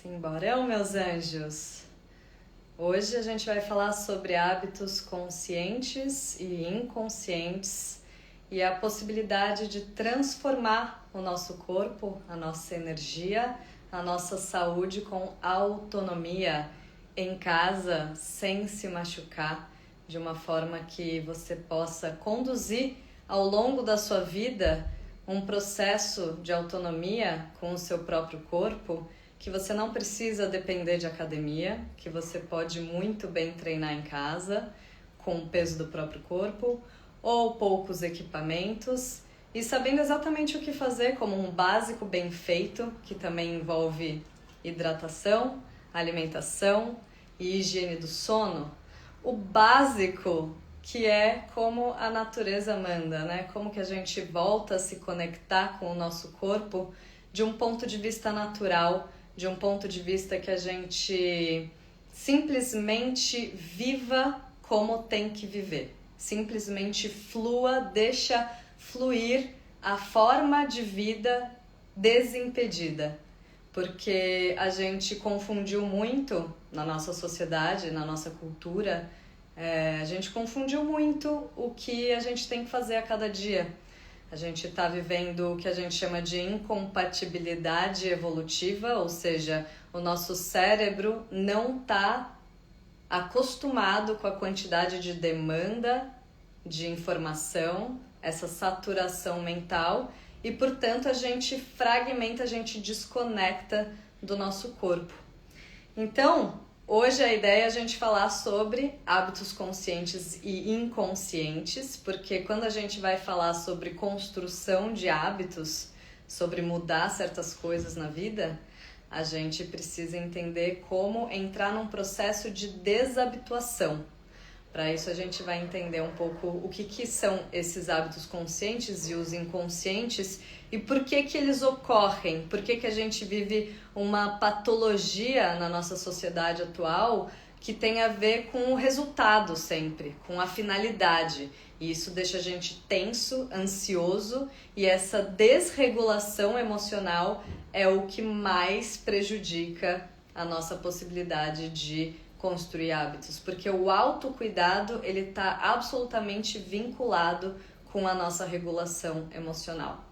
Simborão, meus anjos! Hoje a gente vai falar sobre hábitos conscientes e inconscientes e a possibilidade de transformar o nosso corpo, a nossa energia, a nossa saúde com autonomia em casa, sem se machucar, de uma forma que você possa conduzir ao longo da sua vida um processo de autonomia com o seu próprio corpo, que você não precisa depender de academia, que você pode muito bem treinar em casa com o peso do próprio corpo ou poucos equipamentos e sabendo exatamente o que fazer, como um básico bem feito, que também envolve hidratação, alimentação e higiene do sono. O básico, que é como a natureza manda, né? Como que a gente volta a se conectar com o nosso corpo de um ponto de vista natural, de um ponto de vista que a gente simplesmente viva como tem que viver. Simplesmente flua, deixa fluir a forma de vida desimpedida. Porque a gente confundiu muito na nossa sociedade, na nossa cultura, a gente confundiu muito o que a gente tem que fazer a cada dia. A gente está vivendo o que a gente chama de incompatibilidade evolutiva, ou seja, o nosso cérebro não está acostumado com a quantidade de demanda de informação, essa saturação mental, e portanto a gente fragmenta, a gente desconecta do nosso corpo. Então, hoje a ideia é a gente falar sobre hábitos conscientes e inconscientes, porque quando a gente vai falar sobre construção de hábitos, sobre mudar certas coisas na vida, a gente precisa entender como entrar num processo de desabituação. Para isso a gente vai entender um pouco o que são esses hábitos conscientes e os inconscientes e por que eles ocorrem, por que a gente vive uma patologia na nossa sociedade atual que tem a ver com o resultado sempre, com a finalidade. E isso deixa a gente tenso, ansioso, e essa desregulação emocional é o que mais prejudica a nossa possibilidade de construir hábitos, porque o autocuidado ele está absolutamente vinculado com a nossa regulação emocional,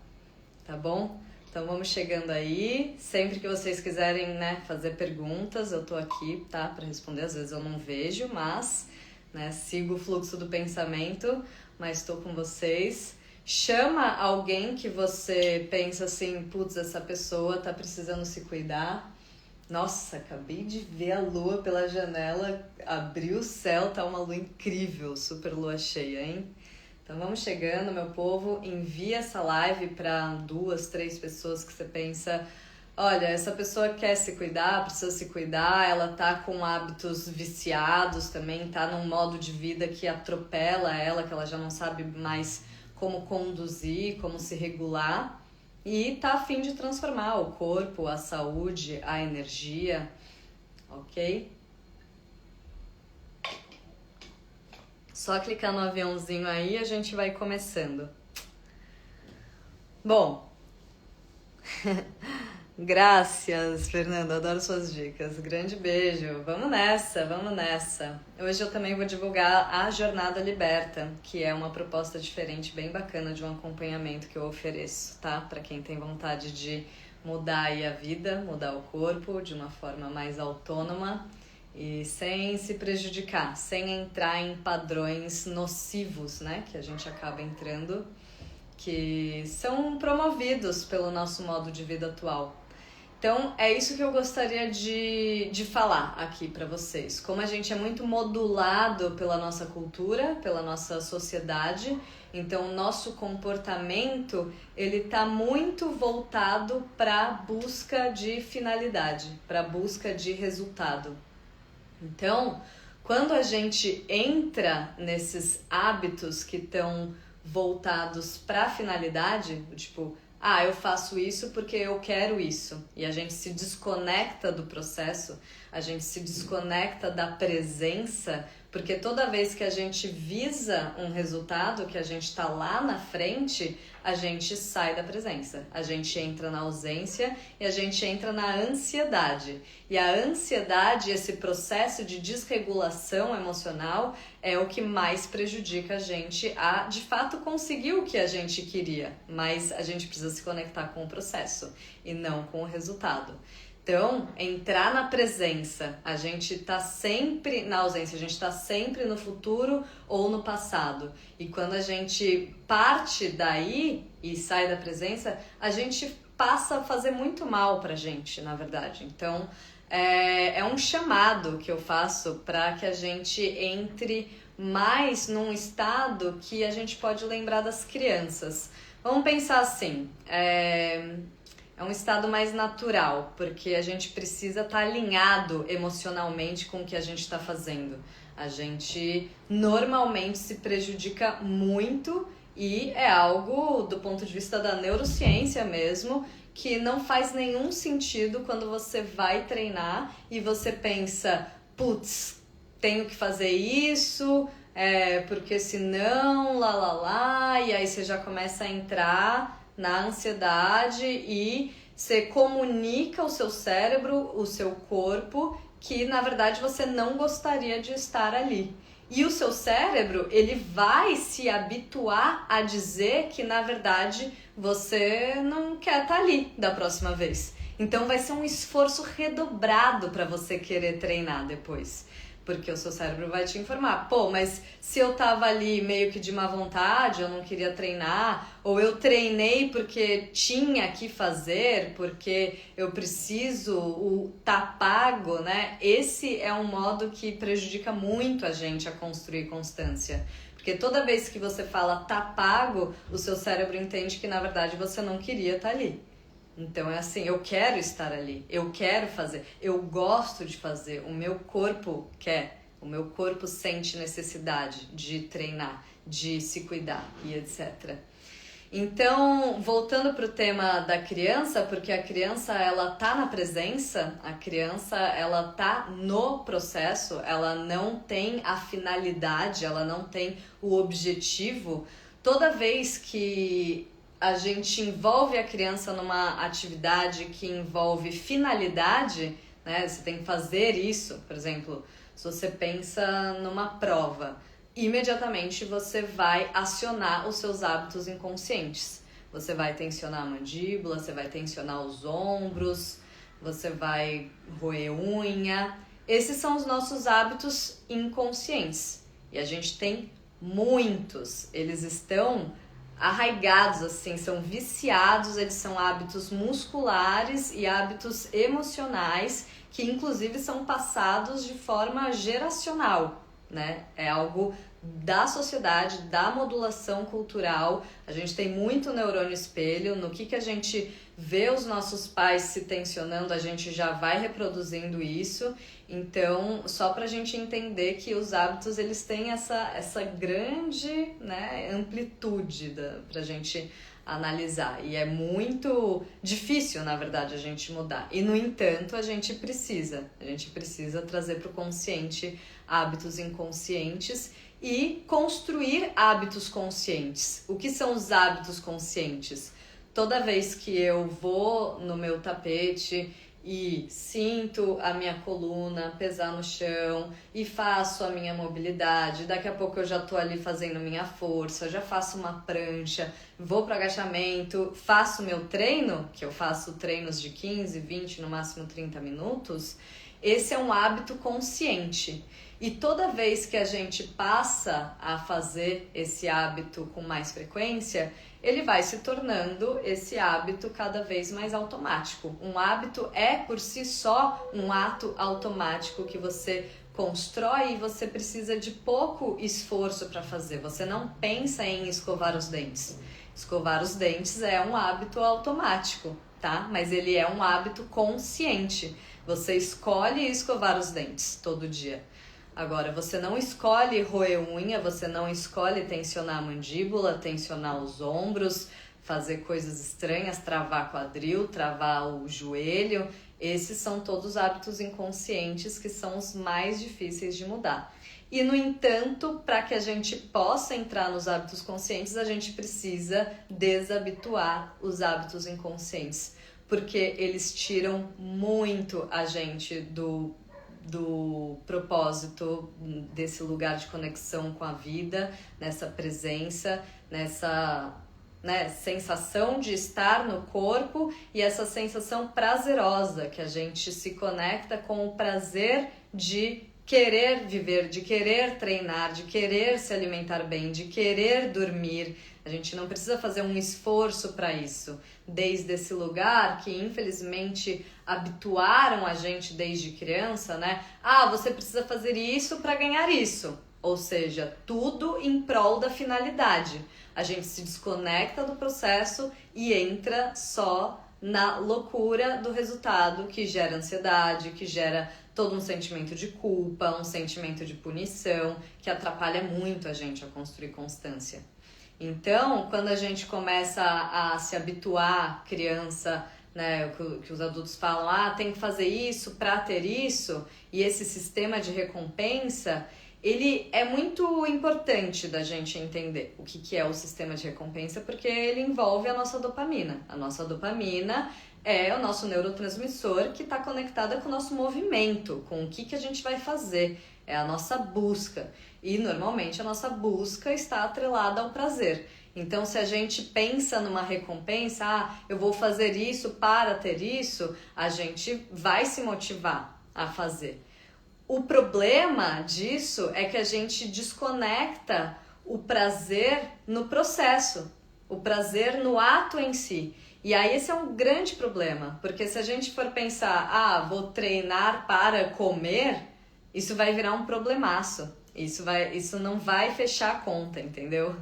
tá bom? Então vamos chegando aí, sempre que vocês quiserem, né, fazer perguntas, eu tô aqui, tá, para responder. Às vezes eu não vejo, mas, né, sigo o fluxo do pensamento, mas estou com vocês. Chama alguém que você pensa assim, putz, essa pessoa tá precisando se cuidar. Nossa, acabei de ver a lua pela janela, abriu o céu, tá uma lua incrível, super lua cheia, hein? Então vamos chegando, meu povo, envia essa live para 2, 3 pessoas que você pensa, olha, essa pessoa quer se cuidar, precisa se cuidar, ela tá com hábitos viciados também, tá num modo de vida que atropela ela, que ela já não sabe mais como conduzir, como se regular. E tá a fim de transformar o corpo, a saúde, a energia, ok? Só clicar no aviãozinho aí e a gente vai começando. Bom, graças, Fernando, adoro suas dicas. Grande beijo. Vamos nessa, vamos nessa. Hoje eu também vou divulgar a Jornada Liberta, que é uma proposta diferente, bem bacana de um acompanhamento que eu ofereço, tá? Para quem tem vontade de mudar aí a vida, mudar o corpo de uma forma mais autônoma e sem se prejudicar, sem entrar em padrões nocivos, né? Que a gente acaba entrando, que são promovidos pelo nosso modo de vida atual. Então, é isso que eu gostaria de falar aqui para vocês. Como a gente é muito modulado pela nossa cultura, pela nossa sociedade, então o nosso comportamento, ele tá muito voltado para busca de finalidade, para busca de resultado. Então, quando a gente entra nesses hábitos que estão voltados para a finalidade, tipo, eu faço isso porque eu quero isso. E a gente se desconecta do processo, a gente se desconecta da presença, Porque toda vez que a gente visa um resultado, que a gente está lá na frente, a gente sai da presença, a gente entra na ausência e a gente entra na ansiedade. E a ansiedade, esse processo de desregulação emocional, é o que mais prejudica a gente a, de fato, conseguir o que a gente queria. Mas a gente precisa se conectar com o processo e não com o resultado. Então, entrar na presença, a gente tá sempre na ausência, a gente tá sempre no futuro ou no passado. E quando a gente parte daí e sai da presença, a gente passa a fazer muito mal pra gente, na verdade. Então, é um chamado que eu faço para que a gente entre mais num estado que a gente pode lembrar das crianças. Vamos pensar assim, é um estado mais natural, porque a gente precisa estar alinhado emocionalmente com o que a gente está fazendo. A gente normalmente se prejudica muito e é algo, do ponto de vista da neurociência mesmo, que não faz nenhum sentido quando você vai treinar e você pensa, putz, tenho que fazer isso, porque senão, e aí você já começa a entrar na ansiedade e você comunica o seu cérebro, o seu corpo, que na verdade você não gostaria de estar ali. E o seu cérebro, ele vai se habituar a dizer que na verdade você não quer estar ali da próxima vez. Então vai ser um esforço redobrado para você querer treinar depois. Porque o seu cérebro vai te informar, pô, mas se eu tava ali meio que de má vontade, eu não queria treinar, ou eu treinei porque tinha que fazer, porque eu preciso, tá pago, né? Esse é um modo que prejudica muito a gente a construir constância. Porque toda vez que você fala tá pago, o seu cérebro entende que na verdade você não queria estar ali. Então é assim, eu quero estar ali, eu quero fazer, eu gosto de fazer, o meu corpo quer, o meu corpo sente necessidade de treinar, de se cuidar e etc. Então, voltando para o tema da criança, porque a criança ela tá na presença, a criança ela tá no processo, ela não tem a finalidade, ela não tem o objetivo. Toda vez que a gente envolve a criança numa atividade que envolve finalidade, né? Você tem que fazer isso, por exemplo, se você pensa numa prova, imediatamente você vai acionar os seus hábitos inconscientes. Você vai tensionar a mandíbula, você vai tensionar os ombros, você vai roer unha. Esses são os nossos hábitos inconscientes. E a gente tem muitos. Eles estão arraigados, assim, são viciados, eles são hábitos musculares e hábitos emocionais que inclusive são passados de forma geracional, né? É algo da sociedade, da modulação cultural. A gente tem muito neurônio espelho, no que a gente vê os nossos pais se tensionando, a gente já vai reproduzindo isso. Então, só pra gente entender que os hábitos, eles têm essa grande, né, amplitude pra gente analisar. E é muito difícil, na verdade, a gente mudar. E, no entanto, a gente precisa trazer pro consciente hábitos inconscientes e construir hábitos conscientes. O que são os hábitos conscientes? Toda vez que eu vou no meu tapete e sinto a minha coluna pesar no chão e faço a minha mobilidade, daqui a pouco eu já tô ali fazendo minha força, já faço uma prancha, vou pro agachamento, faço meu treino, que eu faço treinos de 15, 20, no máximo 30 minutos, esse é um hábito consciente. E toda vez que a gente passa a fazer esse hábito com mais frequência, ele vai se tornando esse hábito cada vez mais automático. Um hábito é, por si só, um ato automático que você constrói e você precisa de pouco esforço para fazer. Você não pensa em escovar os dentes. Escovar os dentes é um hábito automático, tá? Mas ele é um hábito consciente. Você escolhe escovar os dentes todo dia. Agora, você não escolhe roer unha, você não escolhe tensionar a mandíbula, tensionar os ombros, fazer coisas estranhas, travar quadril, travar o joelho. Esses são todos hábitos inconscientes que são os mais difíceis de mudar. E, no entanto, para que a gente possa entrar nos hábitos conscientes, a gente precisa desabituar os hábitos inconscientes, porque eles tiram muito a gente do propósito, desse lugar de conexão com a vida, nessa presença, nessa sensação de estar no corpo e essa sensação prazerosa que a gente se conecta com o prazer de querer viver, de querer treinar, de querer se alimentar bem, de querer dormir. A gente não precisa fazer um esforço para isso. Desde esse lugar que, infelizmente, habituaram a gente desde criança, né? Ah, você precisa fazer isso para ganhar isso. Ou seja, tudo em prol da finalidade. A gente se desconecta do processo e entra só na loucura do resultado, que gera ansiedade, que gera todo um sentimento de culpa, um sentimento de punição, que atrapalha muito a gente a construir constância. Então, quando a gente começa a se habituar, criança, né, que os adultos falam, tem que fazer isso para ter isso, e esse sistema de recompensa, ele é muito importante da gente entender o que é o sistema de recompensa, porque ele envolve a nossa dopamina. A nossa dopamina é o nosso neurotransmissor que está conectada com o nosso movimento, com o que a gente vai fazer, é a nossa busca. E normalmente a nossa busca está atrelada ao prazer. Então, se a gente pensa numa recompensa, eu vou fazer isso para ter isso, a gente vai se motivar a fazer. O problema disso é que a gente desconecta o prazer no processo, o prazer no ato em si. E aí esse é um grande problema, porque se a gente for pensar, vou treinar para comer, isso vai virar um problemaço. Isso não vai fechar a conta, entendeu?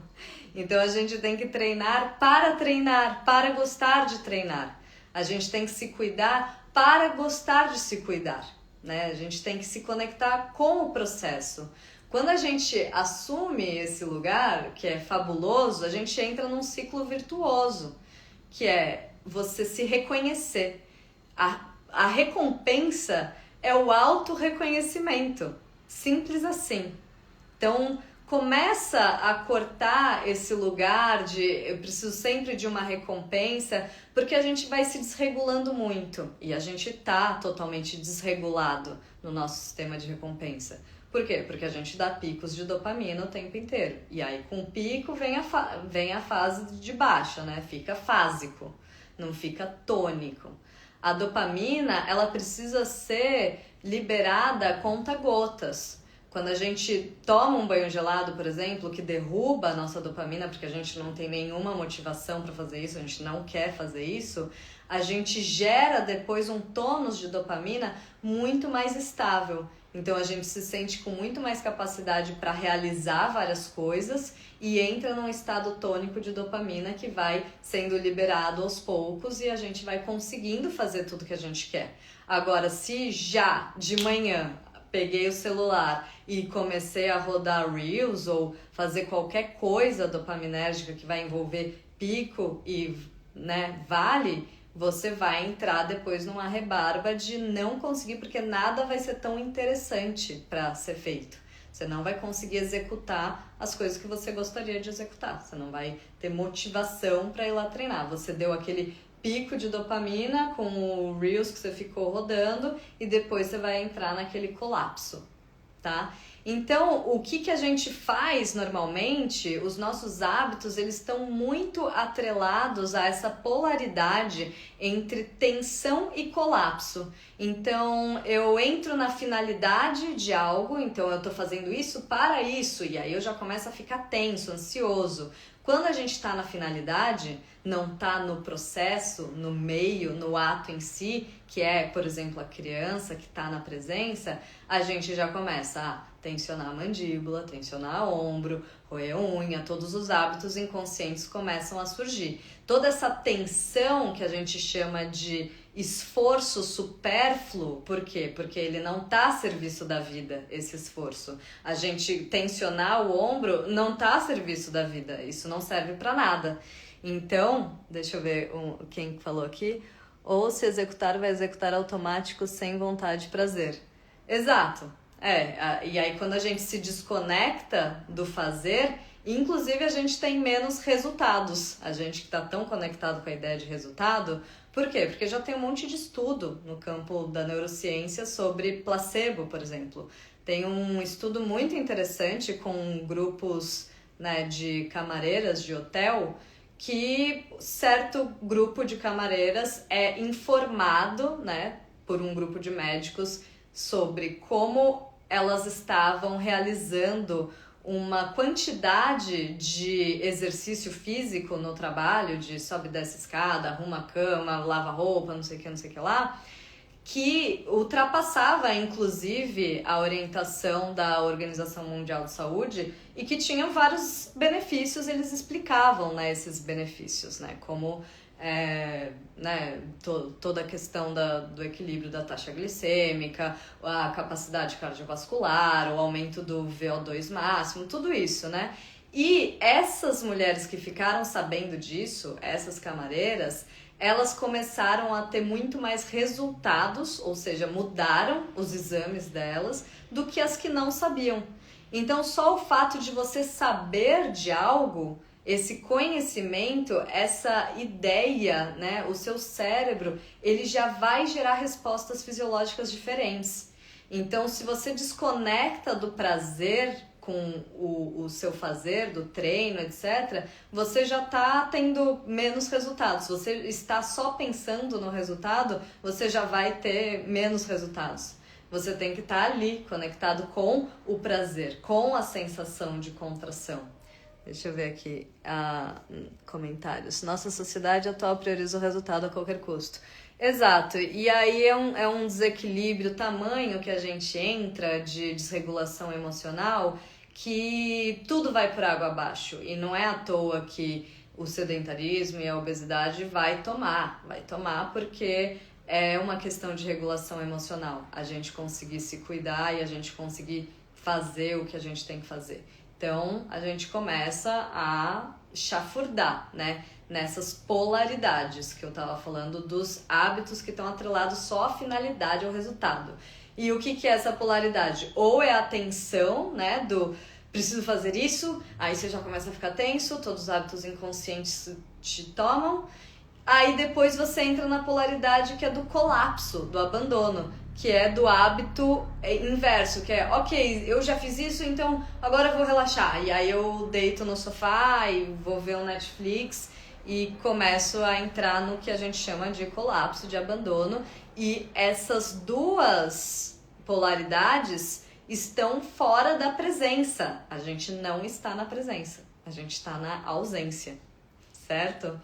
Então a gente tem que treinar, para gostar de treinar. A gente tem que se cuidar para gostar de se cuidar, né? A gente tem que se conectar com o processo. Quando a gente assume esse lugar, que é fabuloso, a gente entra num ciclo virtuoso, que é você se reconhecer. A recompensa é o autorreconhecimento. Simples assim. Então, começa a cortar esse lugar de eu preciso sempre de uma recompensa, porque a gente vai se desregulando muito. E a gente tá totalmente desregulado no nosso sistema de recompensa. Por quê? Porque a gente dá picos de dopamina o tempo inteiro. E aí, com o pico, vem a fase de baixa, né? Fica fásico, não fica tônico. A dopamina, ela precisa ser liberada a conta-gotas. Quando a gente toma um banho gelado, por exemplo, que derruba a nossa dopamina, porque a gente não tem nenhuma motivação para fazer isso, a gente não quer fazer isso, a gente gera depois um tônus de dopamina muito mais estável. Então a gente se sente com muito mais capacidade para realizar várias coisas e entra num estado tônico de dopamina que vai sendo liberado aos poucos e a gente vai conseguindo fazer tudo que a gente quer. Agora, se já de manhã peguei o celular e comecei a rodar Reels ou fazer qualquer coisa dopaminérgica que vai envolver pico e vale, você vai entrar depois numa rebarba de não conseguir, porque nada vai ser tão interessante para ser feito. Você não vai conseguir executar as coisas que você gostaria de executar. Você não vai ter motivação para ir lá treinar. Você deu aquele pico de dopamina com o Reels que você ficou rodando e depois você vai entrar naquele colapso, tá? Então, o que a gente faz normalmente, os nossos hábitos, eles estão muito atrelados a essa polaridade entre tensão e colapso. Então, eu entro na finalidade de algo, então eu tô fazendo isso para isso, e aí eu já começo a ficar tenso, ansioso. Quando a gente está na finalidade, não está no processo, no meio, no ato em si, que é, por exemplo, a criança que está na presença, a gente já começa a tensionar a mandíbula, tensionar o ombro, roer a unha, todos os hábitos inconscientes começam a surgir. Toda essa tensão que a gente chama de esforço supérfluo, por quê? Porque ele não está a serviço da vida, esse esforço. A gente tensionar o ombro não está a serviço da vida, isso não serve para nada. Então, deixa eu ver quem falou aqui. Ou se executar, vai executar automático, sem vontade e prazer. Exato. E aí quando a gente se desconecta do fazer, inclusive a gente tem menos resultados. A gente que está tão conectado com a ideia de resultado, por quê? Porque já tem um monte de estudo no campo da neurociência sobre placebo, por exemplo. Tem um estudo muito interessante com grupos, né, de camareiras de hotel, que certo grupo de camareiras é informado, né, por um grupo de médicos sobre como elas estavam realizando uma quantidade de exercício físico no trabalho, de sobe e desce escada, arruma a cama, lava roupa, não sei o que lá, que ultrapassava, inclusive, a orientação da Organização Mundial de Saúde e que tinham vários benefícios, eles explicavam, né, esses benefícios, né, como toda a questão do equilíbrio da taxa glicêmica, a capacidade cardiovascular, o aumento do VO2 máximo, tudo isso, né? E essas mulheres que ficaram sabendo disso, essas camareiras, elas começaram a ter muito mais resultados, ou seja, mudaram os exames delas, do que as que não sabiam. Então, só o fato de você saber de algo, esse conhecimento, essa ideia, né, o seu cérebro, ele já vai gerar respostas fisiológicas diferentes. Então, se você desconecta do prazer com o seu fazer, do treino, etc., você já está tendo menos resultados. Se você está só pensando no resultado, você já vai ter menos resultados. Você tem que estar ali, conectado com o prazer, com a sensação de contração. Deixa eu ver aqui, comentários. Nossa sociedade atual prioriza o resultado a qualquer custo. Exato, e aí é um desequilíbrio tamanho que a gente entra de desregulação emocional, que tudo vai por água abaixo. E não é à toa que o sedentarismo e a obesidade vai tomar porque é uma questão de regulação emocional. A gente conseguir se cuidar e a gente conseguir fazer o que a gente tem que fazer. Então, a gente começa a chafurdar, né? Nessas polaridades que eu estava falando, dos hábitos que estão atrelados só à finalidade, ao resultado. E o que é essa polaridade? Ou é a tensão, né, do preciso fazer isso, aí você já começa a ficar tenso, todos os hábitos inconscientes te tomam. Aí depois você entra na polaridade que é do colapso, do abandono, que é do hábito inverso, que é, ok, eu já fiz isso, então agora eu vou relaxar. E aí eu deito no sofá e vou ver um Netflix e começo a entrar no que a gente chama de colapso, de abandono. E essas duas polaridades estão fora da presença. A gente não está na presença, a gente está na ausência, certo?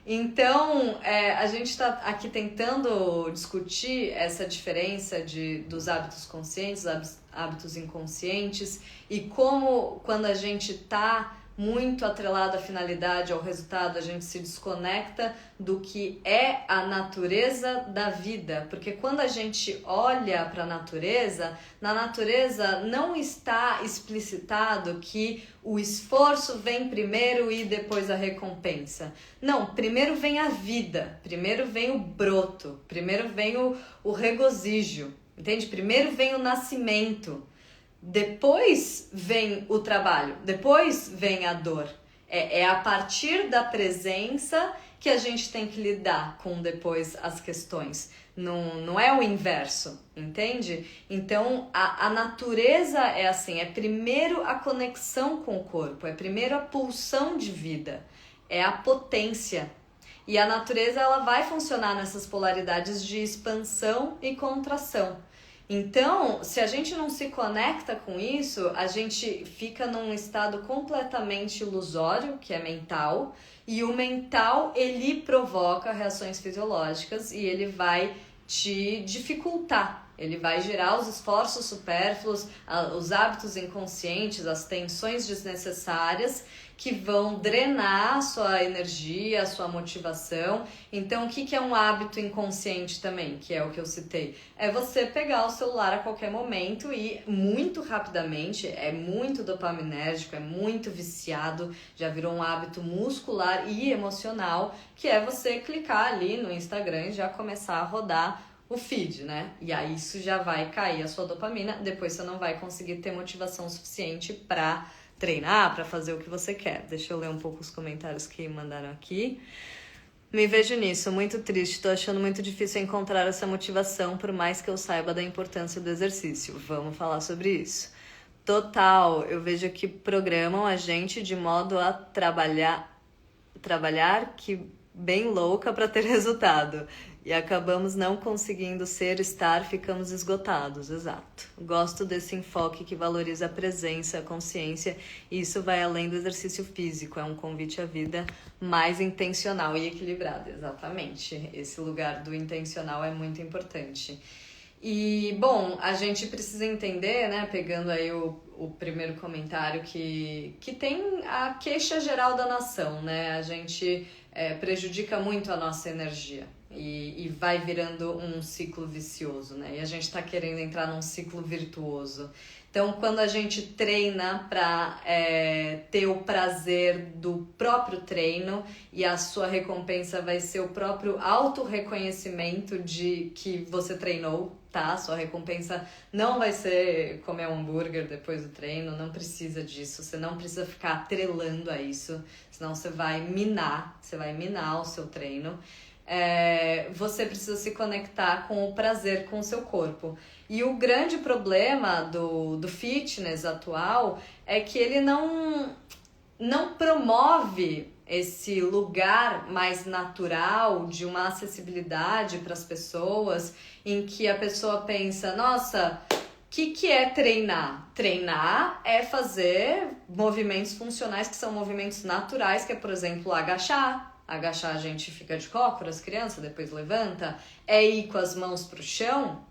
Então, a gente está aqui tentando discutir essa diferença dos hábitos conscientes, hábitos inconscientes, e como quando a gente está muito atrelado à finalidade, ao resultado, a gente se desconecta do que é a natureza da vida. Porque quando a gente olha para a natureza, na natureza não está explicitado que o esforço vem primeiro e depois a recompensa. Não, primeiro vem a vida, primeiro vem o broto, primeiro vem o regozijo, entende? Primeiro vem o nascimento. Depois vem o trabalho, depois vem a dor. É a partir da presença que a gente tem que lidar com depois as questões. Não é o inverso, entende? Então a natureza é assim, é primeiro a conexão com o corpo, é primeiro a pulsão de vida, é a potência. E a natureza ela vai funcionar nessas polaridades de expansão e contração. Então, se a gente não se conecta com isso, a gente fica num estado completamente ilusório, que é mental, e o mental, ele provoca reações fisiológicas e ele vai te dificultar, ele vai gerar os esforços supérfluos, os hábitos inconscientes, as tensões desnecessárias, que vão drenar a sua energia, a sua motivação. Então, o que é um hábito inconsciente também, que é o que eu citei? É você pegar o celular a qualquer momento e muito rapidamente, é muito dopaminérgico, é muito viciado, já virou um hábito muscular e emocional, que é você clicar ali no Instagram e já começar a rodar o feed, né? E aí isso já vai cair a sua dopamina, depois você não vai conseguir ter motivação suficiente para treinar, para fazer o que você quer. Deixa eu ler um pouco os comentários que mandaram aqui. Me vejo nisso, muito triste, tô achando muito difícil encontrar essa motivação, por mais que eu saiba da importância do exercício. Vamos falar sobre isso. Total, eu vejo que programam a gente de modo a trabalhar que bem louca para ter resultado. E acabamos não conseguindo estar, ficamos esgotados, exato. Gosto desse enfoque que valoriza a presença, a consciência, e isso vai além do exercício físico, é um convite à vida mais intencional e equilibrada, exatamente. Esse lugar do intencional é muito importante. E, bom, a gente precisa entender, né, pegando aí o primeiro comentário, que tem a queixa geral da nação, né? A gente prejudica muito a nossa energia e vai virando um ciclo vicioso, né? E a gente tá querendo entrar num ciclo virtuoso. Então, quando a gente treina para ter o prazer do próprio treino e a sua recompensa vai ser o próprio autorreconhecimento de que você treinou, tá? Sua recompensa não vai ser comer um hambúrguer depois do treino, não precisa disso, você não precisa ficar atrelando a isso, senão você vai minar o seu treino. Você precisa se conectar com o prazer com o seu corpo. E o grande problema do fitness atual é que ele não promove esse lugar mais natural de uma acessibilidade para as pessoas, em que a pessoa pensa, nossa, o que é treinar? Treinar é fazer movimentos funcionais que são movimentos naturais, que é, por exemplo, agachar. Agachar, a gente fica de cócoras, criança, depois levanta. É ir com as mãos pro chão,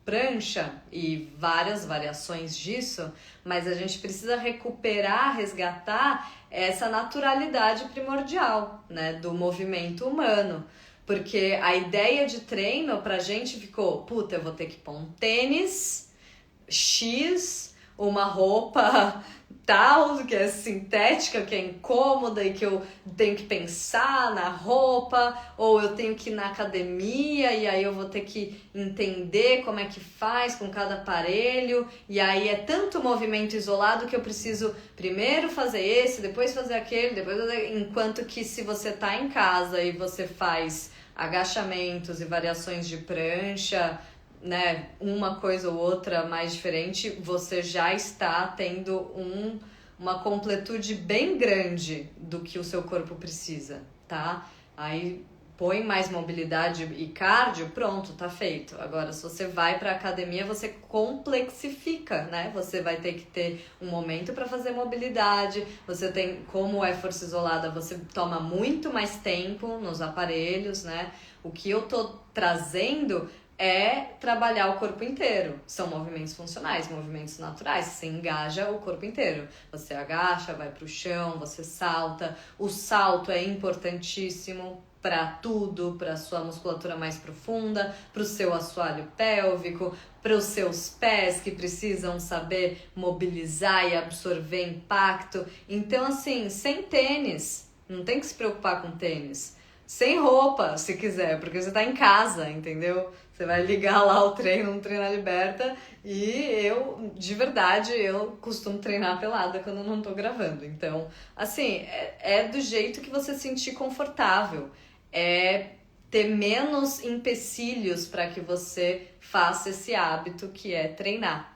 prancha e várias variações disso, mas a gente precisa recuperar, resgatar essa naturalidade primordial, né, do movimento humano. Porque a ideia de treino pra gente ficou, puta, eu vou ter que pôr um tênis X, uma roupa tal, que é sintética, que é incômoda e que eu tenho que pensar na roupa, ou eu tenho que ir na academia e aí eu vou ter que entender como é que faz com cada aparelho, e aí é tanto movimento isolado que eu preciso primeiro fazer esse, depois fazer aquele, enquanto que se você tá em casa e você faz agachamentos e variações de prancha, né, uma coisa ou outra mais diferente, você já está tendo uma completude bem grande do que o seu corpo precisa, tá? Aí põe mais mobilidade e cardio, pronto, tá feito. Agora, se você vai pra academia, você complexifica, né? Você vai ter que ter um momento para fazer mobilidade, você tem, como é força isolada, você toma muito mais tempo nos aparelhos, né? O que eu tô trazendo é trabalhar o corpo inteiro. São movimentos funcionais, movimentos naturais, você engaja o corpo inteiro. Você agacha, vai pro chão, você salta. O salto é importantíssimo para tudo, para sua musculatura mais profunda, para o seu assoalho pélvico, para os seus pés que precisam saber mobilizar e absorver impacto. Então, assim, sem tênis, não tem que se preocupar com tênis. Sem roupa, se quiser, porque você tá em casa, entendeu? Você vai ligar lá o treino no Treina Liberta e eu, de verdade, eu costumo treinar pelada quando eu não tô gravando. Então, assim, é do jeito que você se sentir confortável. É ter menos empecilhos para que você faça esse hábito que é treinar.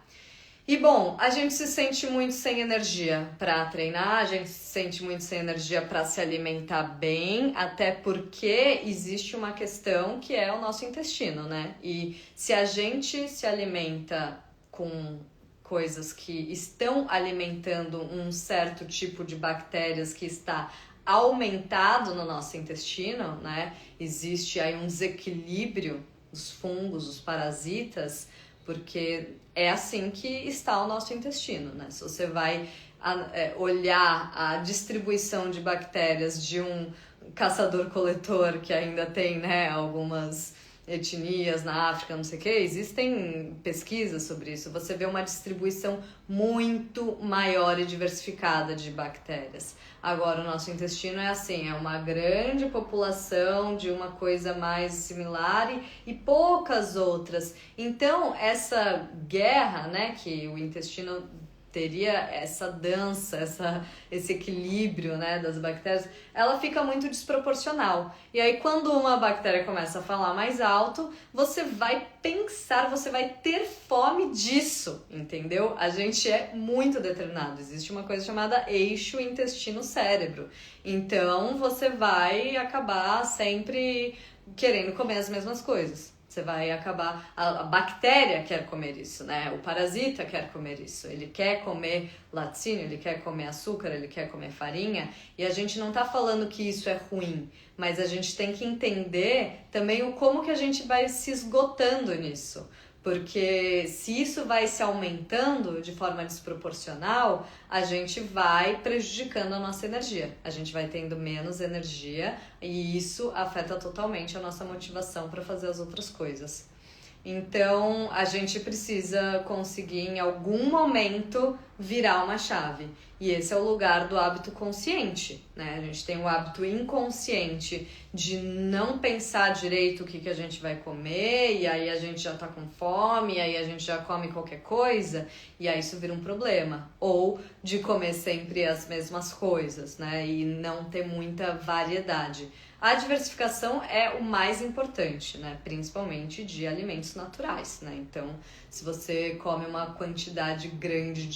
E bom, a gente se sente muito sem energia para treinar, a gente se sente muito sem energia para se alimentar bem, até porque existe uma questão que é o nosso intestino, né? E se a gente se alimenta com coisas que estão alimentando um certo tipo de bactérias que está aumentado no nosso intestino, né? Existe aí um desequilíbrio, os fungos, os parasitas, porque é assim que está o nosso intestino, né? Se você vai olhar a distribuição de bactérias de um caçador-coletor que ainda tem, né, algumas etnias na África, não sei o que, existem pesquisas sobre isso. Você vê uma distribuição muito maior e diversificada de bactérias. Agora, o nosso intestino é assim, é uma grande população de uma coisa mais similar e poucas outras. Então, essa guerra, né, que o intestino teria, essa dança, esse equilíbrio, né, das bactérias, ela fica muito desproporcional. E aí, quando uma bactéria começa a falar mais alto, você vai pensar, você vai ter fome disso, entendeu? A gente é muito determinado. Existe uma coisa chamada eixo intestino-cérebro. Então, você vai acabar sempre querendo comer as mesmas coisas. Você vai acabar... A bactéria quer comer isso, né? O parasita quer comer isso. Ele quer comer laticínio, ele quer comer açúcar, ele quer comer farinha. E a gente não tá falando que isso é ruim, mas a gente tem que entender também o como que a gente vai se esgotando nisso. Porque se isso vai se aumentando de forma desproporcional, a gente vai prejudicando a nossa energia. A gente vai tendo menos energia e isso afeta totalmente a nossa motivação para fazer as outras coisas. Então, a gente precisa conseguir em algum momento virar uma chave. E esse é o lugar do hábito consciente, né? A gente tem o hábito inconsciente de não pensar direito o que a gente vai comer, e aí a gente já tá com fome, e aí a gente já come qualquer coisa, e aí isso vira um problema. Ou de comer sempre as mesmas coisas, né? E não ter muita variedade. A diversificação é o mais importante, né? Principalmente de alimentos naturais, né? Então, se você come uma quantidade grande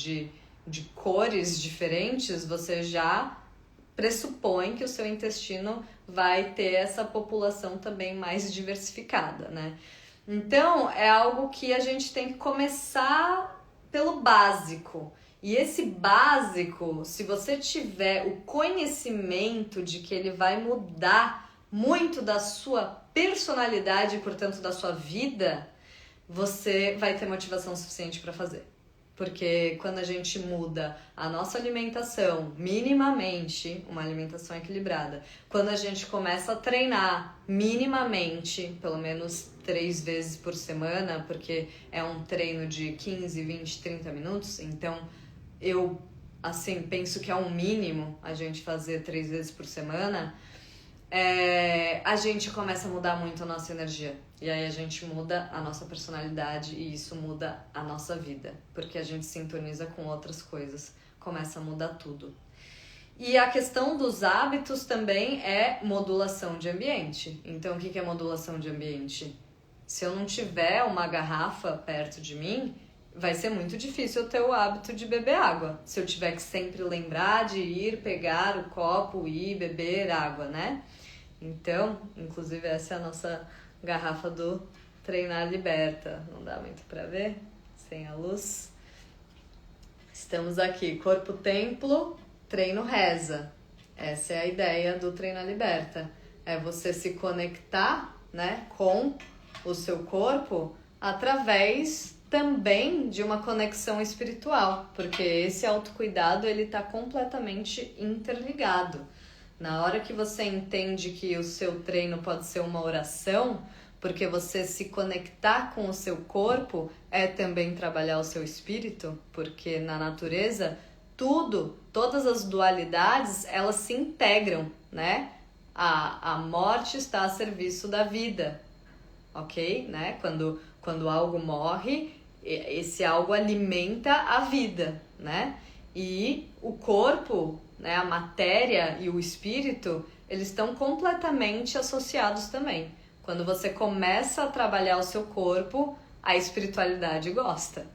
de cores diferentes, você já pressupõe que o seu intestino vai ter essa população também mais diversificada, né? Então, é algo que a gente tem que começar pelo básico. E esse básico, se você tiver o conhecimento de que ele vai mudar muito da sua personalidade e, portanto, da sua vida, você vai ter motivação suficiente para fazer. Porque quando a gente muda a nossa alimentação minimamente, uma alimentação equilibrada, quando a gente começa a treinar minimamente, pelo menos 3 vezes por semana, porque é um treino de 15, 20, 30 minutos, então eu, assim, penso que é um mínimo a gente fazer 3 vezes por semana, a gente começa a mudar muito a nossa energia. E aí a gente muda a nossa personalidade e isso muda a nossa vida. Porque a gente sintoniza com outras coisas. Começa a mudar tudo. E a questão dos hábitos também é modulação de ambiente. Então, o que é modulação de ambiente? Se eu não tiver uma garrafa perto de mim, vai ser muito difícil eu ter o hábito de beber água. Se eu tiver que sempre lembrar de ir pegar o copo e beber água, né? Então, inclusive essa é a nossa garrafa do Treinar Liberta. Não dá muito pra ver, sem a luz. Estamos aqui, corpo templo, treino reza. Essa é a ideia do Treinar Liberta. É você se conectar, né, com o seu corpo através também de uma conexão espiritual, porque esse autocuidado ele está completamente interligado. Na hora que você entende que o seu treino pode ser uma oração, porque você se conectar com o seu corpo é também trabalhar o seu espírito, porque na natureza todas as dualidades, elas se integram, né? A morte está a serviço da vida, ok? Né? Quando algo morre, esse algo alimenta a vida, né? E o corpo, né, a matéria e o espírito, eles estão completamente associados também. Quando você começa a trabalhar o seu corpo, a espiritualidade gosta,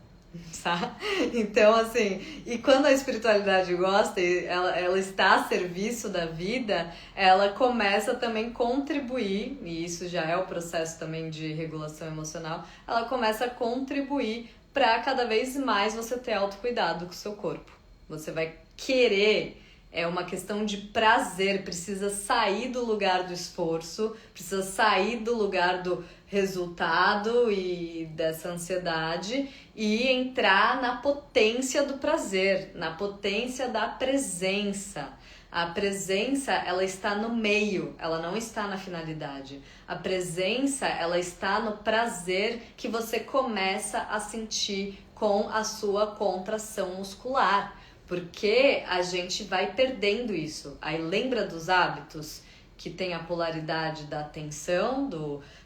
tá? Então, assim, e quando a espiritualidade gosta e ela está a serviço da vida, ela começa também a contribuir, e isso já é o processo também de regulação emocional, ela começa a contribuir para cada vez mais você ter autocuidado com o seu corpo. Você vai querer, é uma questão de prazer, precisa sair do lugar do esforço, precisa sair do lugar do resultado e dessa ansiedade e entrar na potência do prazer, na potência da presença, A presença, ela está no meio, ela não está na finalidade. A presença, ela está no prazer que você começa a sentir com a sua contração muscular. Porque a gente vai perdendo isso. Aí lembra dos hábitos que tem a polaridade da tensão,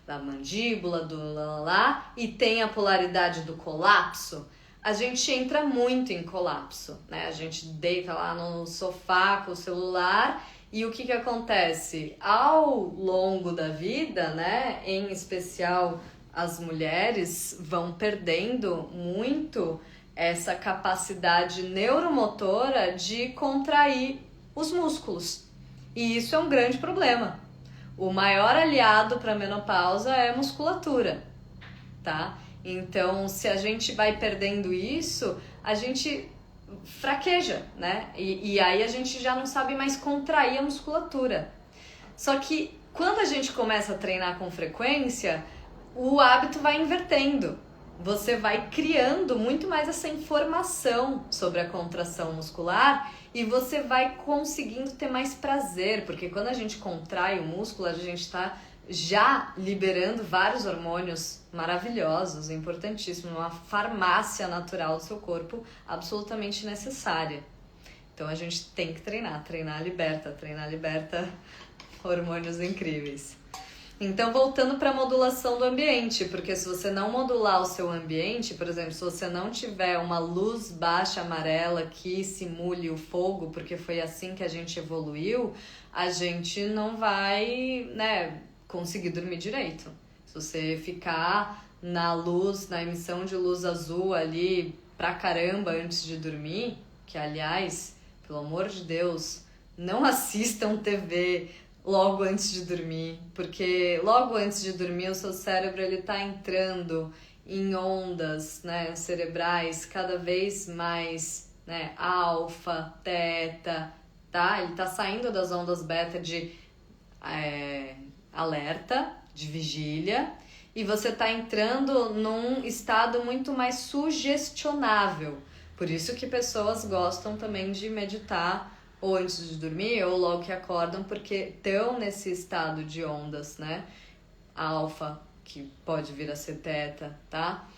da mandíbula, do lá, e tem a polaridade do colapso? A gente entra muito em colapso, né? A gente deita lá no sofá com o celular e o que acontece? Ao longo da vida, né? Em especial as mulheres vão perdendo muito essa capacidade neuromotora de contrair os músculos. E isso é um grande problema. O maior aliado para a menopausa é a musculatura, tá? Então, se a gente vai perdendo isso, a gente fraqueja, né? E aí a gente já não sabe mais contrair a musculatura. Só que quando a gente começa a treinar com frequência, o hábito vai invertendo. Você vai criando muito mais essa informação sobre a contração muscular e você vai conseguindo ter mais prazer, porque quando a gente contrai o músculo, a gente está já liberando vários hormônios maravilhosos, importantíssimos, uma farmácia natural do seu corpo absolutamente necessária. Então a gente tem que treinar liberta hormônios incríveis. Então, voltando para a modulação do ambiente, porque se você não modular o seu ambiente, por exemplo, se você não tiver uma luz baixa amarela que simule o fogo, porque foi assim que a gente evoluiu, a gente não vai, né, conseguir dormir direito. Se você ficar na luz, na emissão de luz azul ali pra caramba antes de dormir, que aliás, pelo amor de Deus, não assistam TV logo antes de dormir, porque logo antes de dormir o seu cérebro ele tá entrando em ondas, né, cerebrais cada vez mais, né, alfa, teta, tá? Ele tá saindo das ondas beta de alerta, de vigília, e você tá entrando num estado muito mais sugestionável. Por isso que pessoas gostam também de meditar ou antes de dormir, ou logo que acordam, porque estão nesse estado de ondas, né? Alfa, que pode vir a ser teta, tá?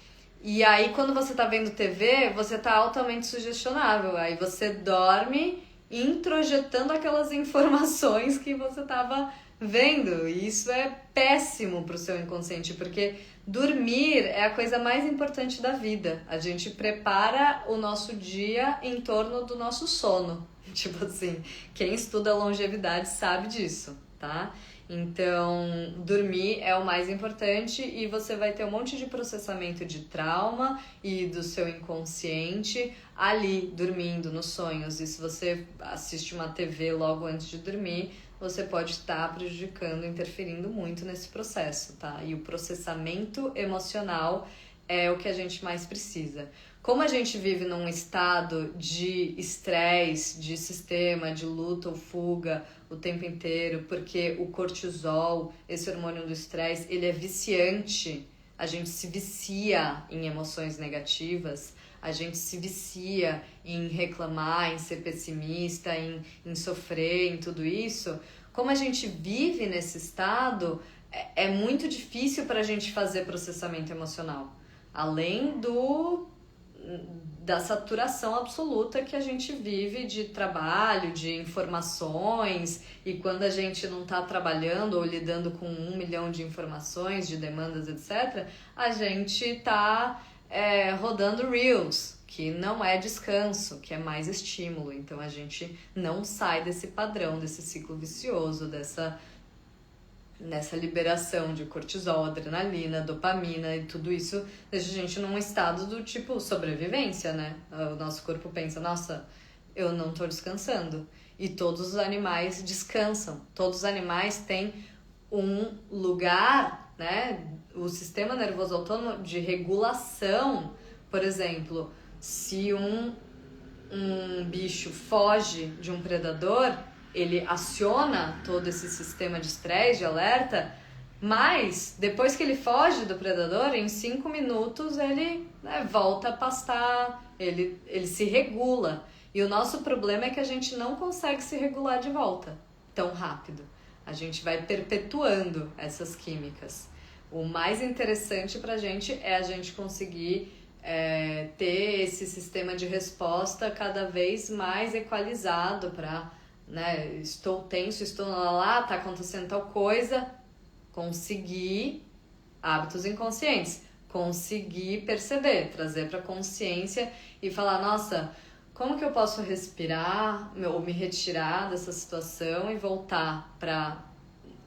E aí, quando você tá vendo TV, você tá altamente sugestionável. Aí você dorme introjetando aquelas informações que você tava vendo. E isso é péssimo pro seu inconsciente, porque dormir é a coisa mais importante da vida. A gente prepara o nosso dia em torno do nosso sono. Tipo assim, quem estuda longevidade sabe disso, tá? Então, dormir é o mais importante e você vai ter um monte de processamento de trauma e do seu inconsciente ali, dormindo, nos sonhos. E se você assiste uma TV logo antes de dormir, você pode estar prejudicando, interferindo muito nesse processo, tá? E o processamento emocional é o que a gente mais precisa. Como a gente vive num estado de estresse, de sistema, de luta ou fuga o tempo inteiro, porque o cortisol, esse hormônio do estresse, ele é viciante. A gente se vicia em emoções negativas, a gente se vicia em reclamar, em ser pessimista, em sofrer, em tudo isso. Como a gente vive nesse estado, é muito difícil para a gente fazer processamento emocional. Além da saturação absoluta que a gente vive de trabalho, de informações, e quando a gente não está trabalhando ou lidando com 1 milhão de informações, de demandas, etc., a gente está rodando Reels, que não é descanso, que é mais estímulo. Então a gente não sai desse padrão, desse ciclo vicioso, nessa liberação de cortisol, adrenalina, dopamina e tudo isso deixa a gente num estado do tipo sobrevivência, né? O nosso corpo pensa, nossa, eu não tô descansando. E todos os animais descansam. Todos os animais têm um lugar, né? O sistema nervoso autônomo de regulação. Por exemplo, se um bicho foge de um predador, ele aciona todo esse sistema de estresse, de alerta, mas depois que ele foge do predador, em 5 minutos ele volta a pastar, ele se regula. E o nosso problema é que a gente não consegue se regular de volta tão rápido. A gente vai perpetuando essas químicas. O mais interessante pra gente é a gente conseguir ter esse sistema de resposta cada vez mais equalizado para, né, estou tenso, estou lá, tá acontecendo tal coisa, conseguir hábitos inconscientes, conseguir perceber, trazer para consciência e falar, nossa, como que eu posso respirar ou me retirar dessa situação e voltar para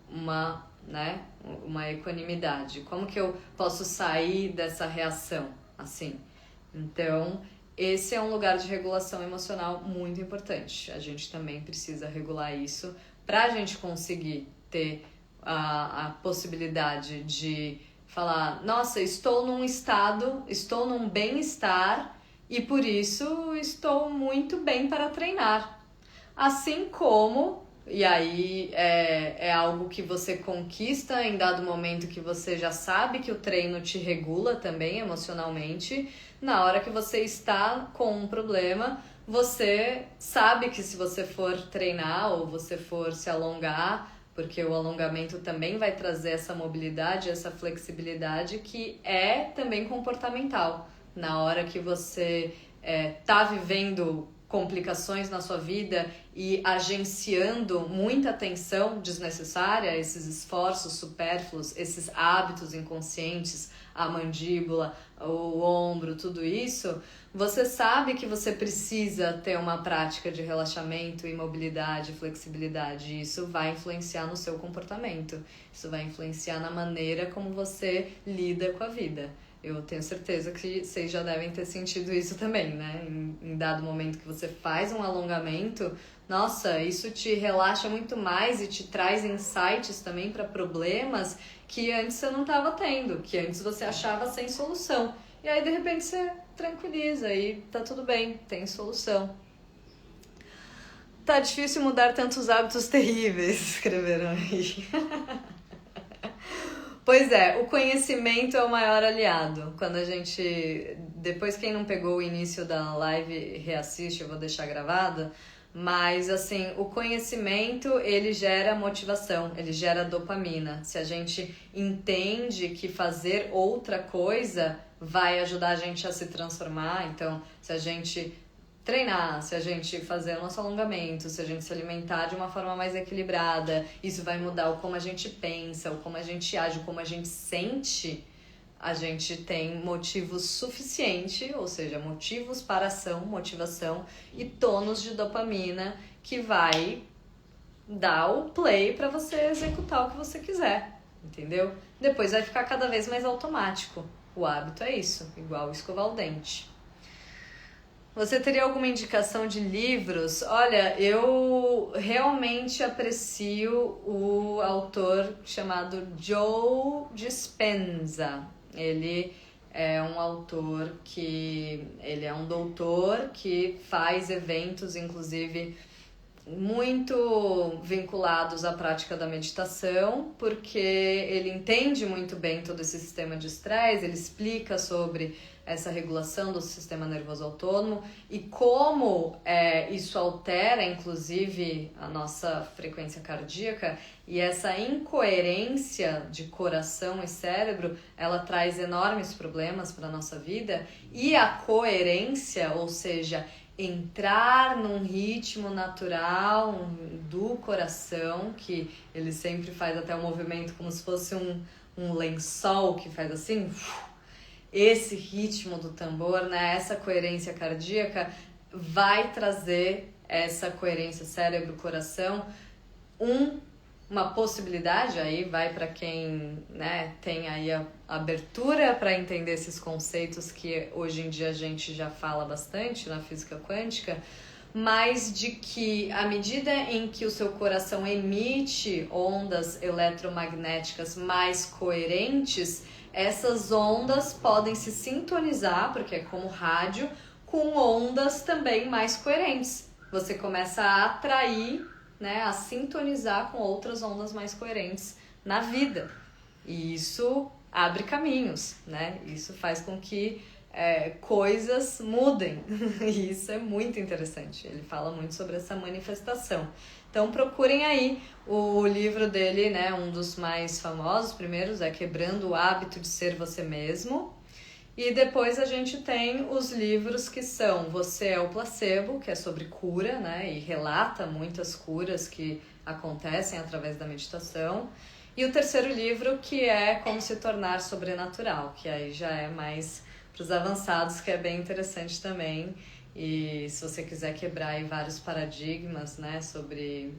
uma equanimidade? Como que eu posso sair dessa reação, assim? Então, esse é um lugar de regulação emocional muito importante. A gente também precisa regular isso para a gente conseguir ter a possibilidade de falar, nossa, estou num bem-estar e por isso estou muito bem para treinar. Assim como, e aí é algo que você conquista em dado momento que você já sabe que o treino te regula também emocionalmente, na hora que você está com um problema, você sabe que se você for treinar ou você for se alongar, porque o alongamento também vai trazer essa mobilidade, essa flexibilidade que é também comportamental. Na hora que você tá vivendo complicações na sua vida e agenciando muita tensão desnecessária, esses esforços supérfluos, esses hábitos inconscientes, a mandíbula, o ombro, tudo isso, você sabe que você precisa ter uma prática de relaxamento, imobilidade, flexibilidade. E isso vai influenciar no seu comportamento. Isso vai influenciar na maneira como você lida com a vida. Eu tenho certeza que vocês já devem ter sentido isso também, né? Em dado momento que você faz um alongamento, nossa, isso te relaxa muito mais e te traz insights também para problemas que antes você não estava tendo, que antes você achava sem solução. E aí, de repente, você tranquiliza e tá tudo bem, tem solução. Tá difícil mudar tantos hábitos terríveis, escreveram aí. Pois é, o conhecimento é o maior aliado. Quando a gente... Depois, quem não pegou o início da live, reassiste, eu vou deixar gravado. Mas, assim, o conhecimento, ele gera motivação, ele gera dopamina. Se a gente entende que fazer outra coisa vai ajudar a gente a se transformar, então, se a gente treinar, se a gente fazer o nosso alongamento, se a gente se alimentar de uma forma mais equilibrada, isso vai mudar o como a gente pensa, o como a gente age, o como a gente sente, a gente tem motivos suficiente, ou seja, motivos para ação, motivação e tônus de dopamina que vai dar o play para você executar o que você quiser, entendeu? Depois vai ficar cada vez mais automático. O hábito é isso, igual escovar o dente. Você teria alguma indicação de livros? Olha, eu realmente aprecio o autor chamado Joe Dispenza. Ele é um autor que... Ele é um doutor que faz eventos, inclusive, muito vinculados à prática da meditação, porque ele entende muito bem todo esse sistema de estresse, ele explica sobre essa regulação do sistema nervoso autônomo e como isso altera, inclusive, a nossa frequência cardíaca, e essa incoerência de coração e cérebro, ela traz enormes problemas para a nossa vida, e a coerência, ou seja, entrar num ritmo natural do coração, que ele sempre faz até um movimento como se fosse um lençol que faz assim, esse ritmo do tambor, né? Essa coerência cardíaca vai trazer essa coerência cérebro-coração, uma possibilidade, aí vai para quem, né, tem aí a abertura para entender esses conceitos que hoje em dia a gente já fala bastante na física quântica, mas de que à medida em que o seu coração emite ondas eletromagnéticas mais coerentes, essas ondas podem se sintonizar, porque é como rádio, com ondas também mais coerentes. Você começa a atrair, né, a sintonizar com outras ondas mais coerentes na vida. E isso abre caminhos, né? Isso faz com que coisas mudem. E isso é muito interessante. Ele fala muito sobre essa manifestação. Então procurem aí o livro dele, né? Um dos mais famosos, primeiros, é Quebrando o Hábito de Ser Você Mesmo. E depois a gente tem os livros que são Você é o Placebo, que é sobre cura, né? E relata muitas curas que acontecem através da meditação. E o terceiro livro, que é Como Se Tornar Sobrenatural, que aí já é mais para os avançados, que é bem interessante também. E se você quiser quebrar aí vários paradigmas, né, sobre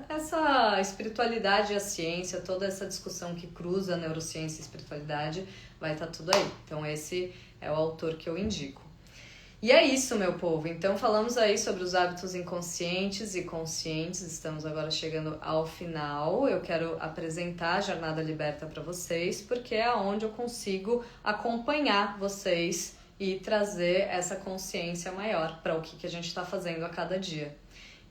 essa espiritualidade e a ciência, toda essa discussão que cruza a neurociência e a espiritualidade, vai estar tudo aí. Então esse é o autor que eu indico. E é isso, meu povo. Então falamos aí sobre os hábitos inconscientes e conscientes. Estamos agora chegando ao final. Eu quero apresentar a Jornada Liberta para vocês, porque é onde eu consigo acompanhar vocês e trazer essa consciência maior para o que a gente está fazendo a cada dia.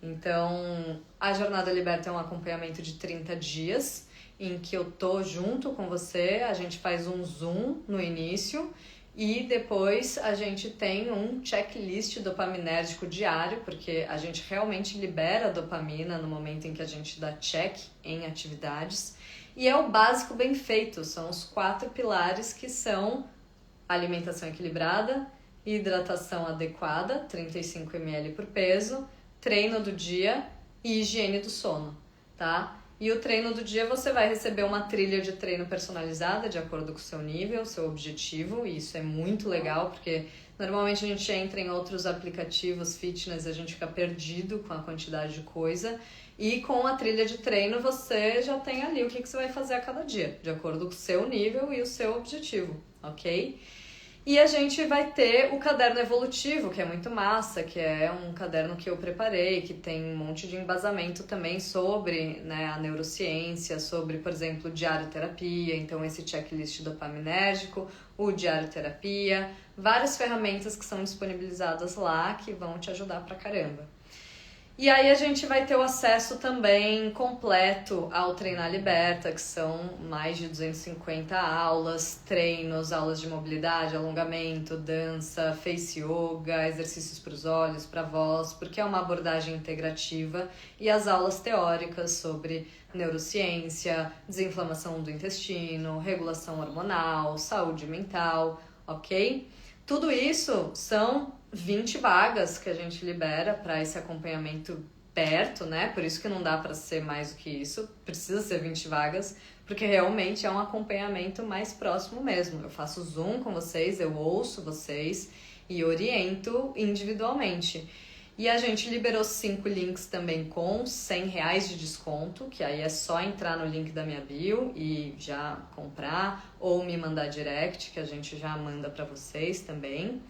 Então, a Jornada Liberta é um acompanhamento de 30 dias, em que eu tô junto com você, a gente faz um Zoom no início e depois a gente tem um checklist dopaminérgico diário, porque a gente realmente libera dopamina no momento em que a gente dá check em atividades. E é o básico bem feito, são os 4 pilares que são alimentação equilibrada, hidratação adequada, 35 ml por peso, treino do dia e higiene do sono, tá? E o treino do dia você vai receber uma trilha de treino personalizada de acordo com o seu nível, seu objetivo, e isso é muito legal, porque normalmente a gente entra em outros aplicativos fitness e a gente fica perdido com a quantidade de coisa, e com a trilha de treino você já tem ali o que você vai fazer a cada dia, de acordo com o seu nível e o seu objetivo, ok? E a gente vai ter o caderno evolutivo, que é muito massa, que é um caderno que eu preparei, que tem um monte de embasamento também sobre, né, a neurociência, sobre, por exemplo, diário terapia, então esse checklist dopaminérgico, o diário terapia, várias ferramentas que são disponibilizadas lá que vão te ajudar pra caramba. E aí a gente vai ter o acesso também completo ao Treinar Liberta, que são mais de 250 aulas, treinos, aulas de mobilidade, alongamento, dança, face yoga, exercícios para os olhos, para a voz, porque é uma abordagem integrativa, e as aulas teóricas sobre neurociência, desinflamação do intestino, regulação hormonal, saúde mental, ok? Tudo isso são 20 vagas que a gente libera para esse acompanhamento perto, né? Por isso que não dá para ser mais do que isso, precisa ser 20 vagas, porque realmente é um acompanhamento mais próximo mesmo. Eu faço Zoom com vocês, eu ouço vocês e oriento individualmente. E a gente liberou 5 links também com R$100 de desconto, que aí é só entrar no link da minha bio e já comprar, ou me mandar direct, que a gente já manda para vocês também.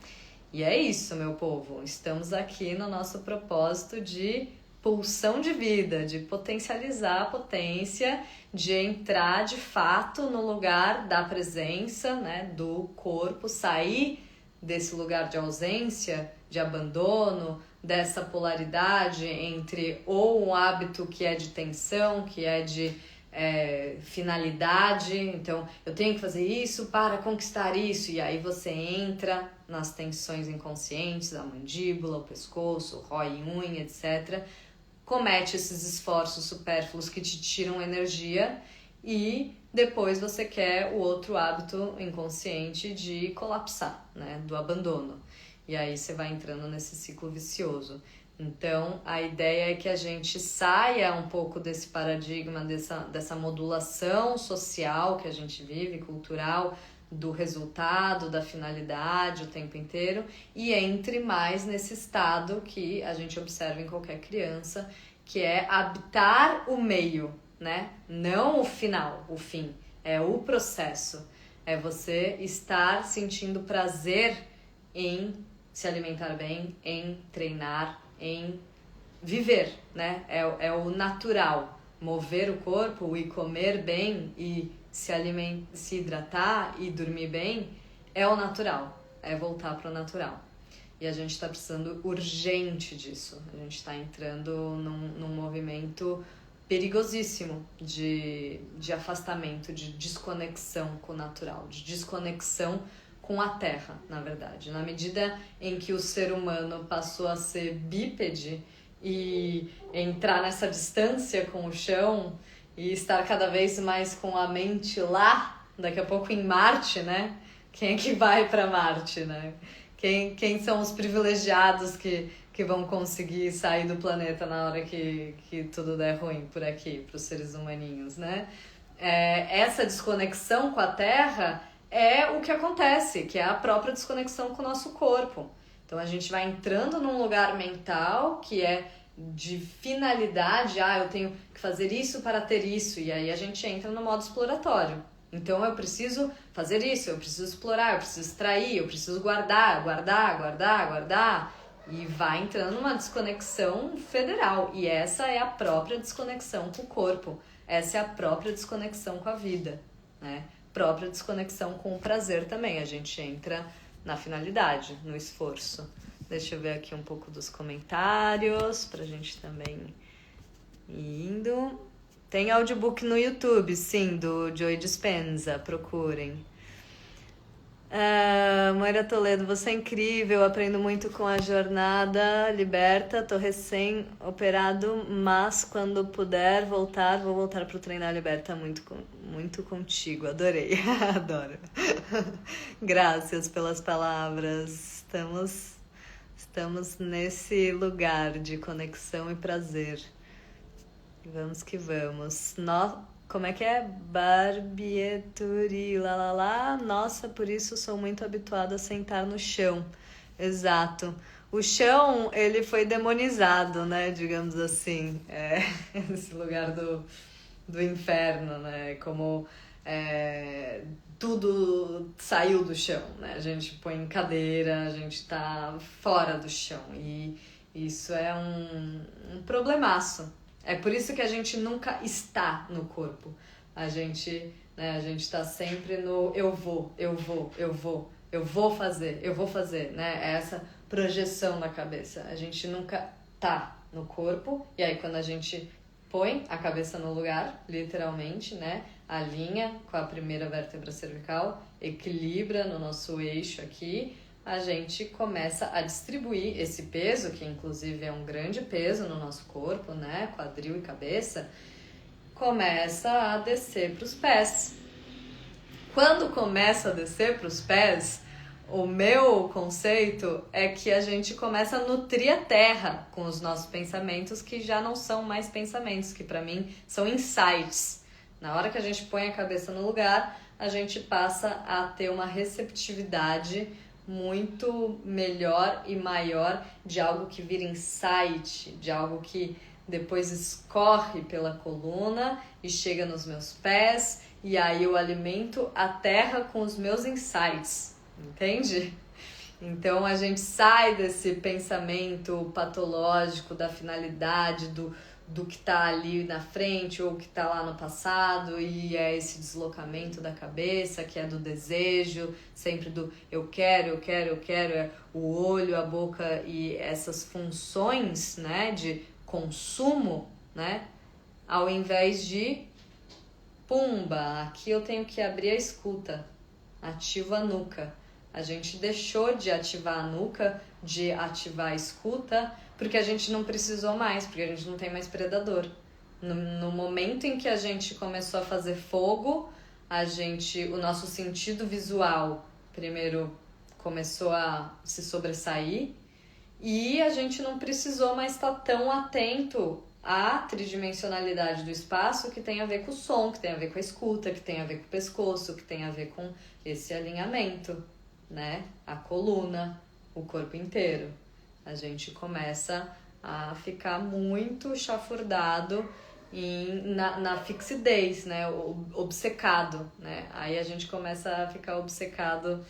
E é isso, meu povo. Estamos aqui no nosso propósito de pulsão de vida, de potencializar a potência, de entrar de fato no lugar da presença, né, do corpo, sair desse lugar de ausência, de abandono, dessa polaridade entre ou um hábito que é de tensão, que é de finalidade, então eu tenho que fazer isso para conquistar isso, e aí você entra nas tensões inconscientes, a mandíbula, o pescoço, rói unha, etc. Comete esses esforços supérfluos que te tiram energia e depois você quer o outro hábito inconsciente de colapsar, né, do abandono. E aí você vai entrando nesse ciclo vicioso. Então, a ideia é que a gente saia um pouco desse paradigma, dessa modulação social que a gente vive, cultural, do resultado, da finalidade o tempo inteiro, e entre mais nesse estado que a gente observa em qualquer criança, que é habitar o meio, né? Não o final, o fim, é o processo. É você estar sentindo prazer em se alimentar bem, em treinar, em viver, né? É o natural. Mover o corpo e comer bem e se hidratar e dormir bem é o natural. É voltar para o natural. E a gente está precisando urgente disso. A gente está entrando num movimento perigosíssimo de afastamento, de desconexão com o natural, de desconexão com a terra, na verdade. Na medida em que o ser humano passou a ser bípede e entrar nessa distância com o chão e estar cada vez mais com a mente lá, daqui a pouco em Marte, né? Quem é que vai para Marte, né? Quem são os privilegiados que vão conseguir sair do planeta na hora que tudo der ruim por aqui, para os seres humaninhos, né? Essa desconexão com a Terra é o que acontece, que é a própria desconexão com o nosso corpo. Então a gente vai entrando num lugar mental que é de finalidade, eu tenho que fazer isso para ter isso, e aí a gente entra no modo exploratório. Então eu preciso fazer isso, eu preciso explorar, eu preciso extrair, eu preciso guardar, e vai entrando numa desconexão federal, e essa é a própria desconexão com o corpo, essa é a própria desconexão com a vida, né? Própria desconexão com o prazer também, a gente entra na finalidade, no esforço. Deixa eu ver aqui um pouco dos comentários, pra gente também ir indo. Tem audiobook no YouTube, sim, do Joey Dispenza, procurem. Moira Toledo, você é incrível, aprendo muito com a jornada Liberta, tô recém-operado, mas quando puder voltar, vou voltar pro Treinar Liberta muito contigo, adorei, adoro. Graças pelas palavras, estamos nesse lugar de conexão e prazer. Vamos que vamos. Como é que é? Barbieturi, Nossa, por isso sou muito habituada a sentar no chão. Exato. O chão, ele foi demonizado, né? Digamos assim. Esse lugar do inferno, né? Como tudo saiu do chão, né? A gente põe em cadeira, a gente tá fora do chão. E isso é um problemaço. É por isso que a gente nunca está no corpo. A gente está sempre no eu vou fazer, né? É essa projeção na cabeça. A gente nunca tá no corpo. E aí quando a gente põe a cabeça no lugar, literalmente, né? Alinha com a primeira vértebra cervical, equilibra no nosso eixo aqui, a gente começa a distribuir esse peso, que inclusive é um grande peso no nosso corpo, né? Quadril e cabeça, começa a descer para os pés. Quando começa a descer para os pés, o meu conceito é que a gente começa a nutrir a terra com os nossos pensamentos, que já não são mais pensamentos, que para mim são insights. Na hora que a gente põe a cabeça no lugar, a gente passa a ter uma receptividade muito melhor e maior de algo que vira insight, de algo que depois escorre pela coluna e chega nos meus pés, e aí eu alimento a terra com os meus insights, entende? Então a gente sai desse pensamento patológico da finalidade, do que tá ali na frente ou que tá lá no passado, e é esse deslocamento da cabeça, que é do desejo, sempre do eu quero, é o olho, a boca e essas funções, né, de consumo, né, ao invés de pumba, aqui eu tenho que abrir a escuta, ativo a nuca. A gente deixou de ativar a nuca, de ativar a escuta, porque a gente não precisou mais, porque a gente não tem mais predador. No momento em que a gente começou a fazer fogo, o nosso sentido visual primeiro começou a se sobressair e a gente não precisou mais estar tão atento à tridimensionalidade do espaço, que tem a ver com o som, que tem a ver com a escuta, que tem a ver com o pescoço, que tem a ver com esse alinhamento, né? A coluna, o corpo inteiro. A gente começa a ficar muito chafurdado na fixidez, né? Obcecado, né? Aí a gente começa a ficar obcecado,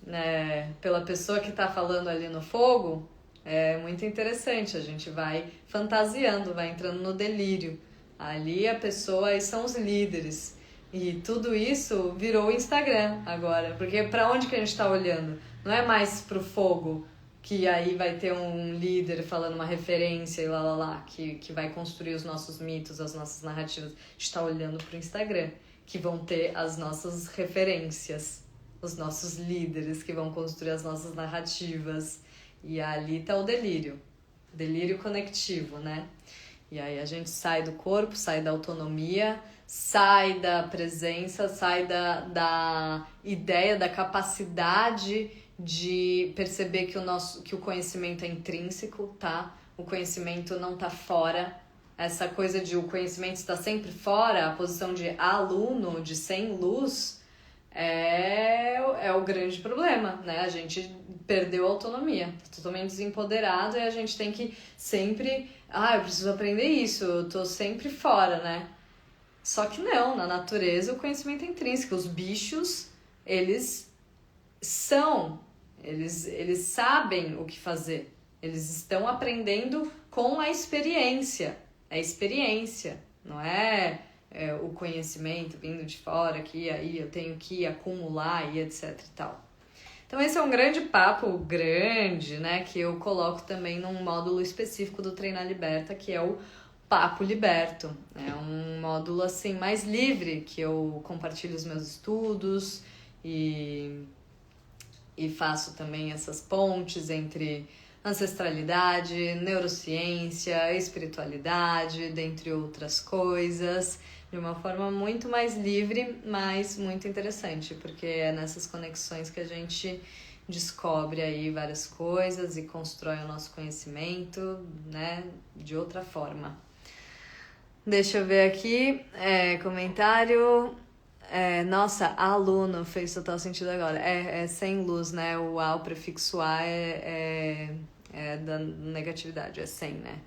né, pela pessoa que tá falando ali no fogo. É muito interessante, a gente vai fantasiando, vai entrando no delírio. Ali a pessoa, aí são os líderes. E tudo isso virou Instagram agora, porque para onde que a gente tá olhando? Não é mais pro fogo, que aí vai ter um líder falando uma referência e que vai construir os nossos mitos, as nossas narrativas. A gente tá olhando pro Instagram, que vão ter as nossas referências, os nossos líderes que vão construir as nossas narrativas. E ali tá o delírio conectivo, né? E aí a gente sai do corpo, sai da autonomia, sai da presença, sai da ideia, da capacidade de perceber que o conhecimento é intrínseco, tá? O conhecimento não tá fora. Essa coisa de o conhecimento está sempre fora, a posição de aluno, de sem luz, é o grande problema, né? A gente perdeu a autonomia, tá totalmente desempoderado e a gente tem que sempre... eu preciso aprender isso, eu tô sempre fora, né? Só que não, na natureza o conhecimento é intrínseco. Os bichos, eles sabem o que fazer. Eles estão aprendendo com a experiência. É experiência, não é o conhecimento vindo de fora, que aí eu tenho que acumular e etc e tal. Então esse é um grande papo, né, que eu coloco também num módulo específico do Treinar Liberta, que é o Papo Liberto. É um módulo assim mais livre, que eu compartilho os meus estudos e faço também essas pontes entre ancestralidade, neurociência, espiritualidade, dentre outras coisas, de uma forma muito mais livre, mas muito interessante, porque é nessas conexões que a gente descobre aí várias coisas e constrói o nosso conhecimento, né, de outra forma. Deixa eu ver aqui, comentário... nossa, aluno fez total sentido agora. É sem luz, né? O A, o prefixo A é da negatividade, é sem, né?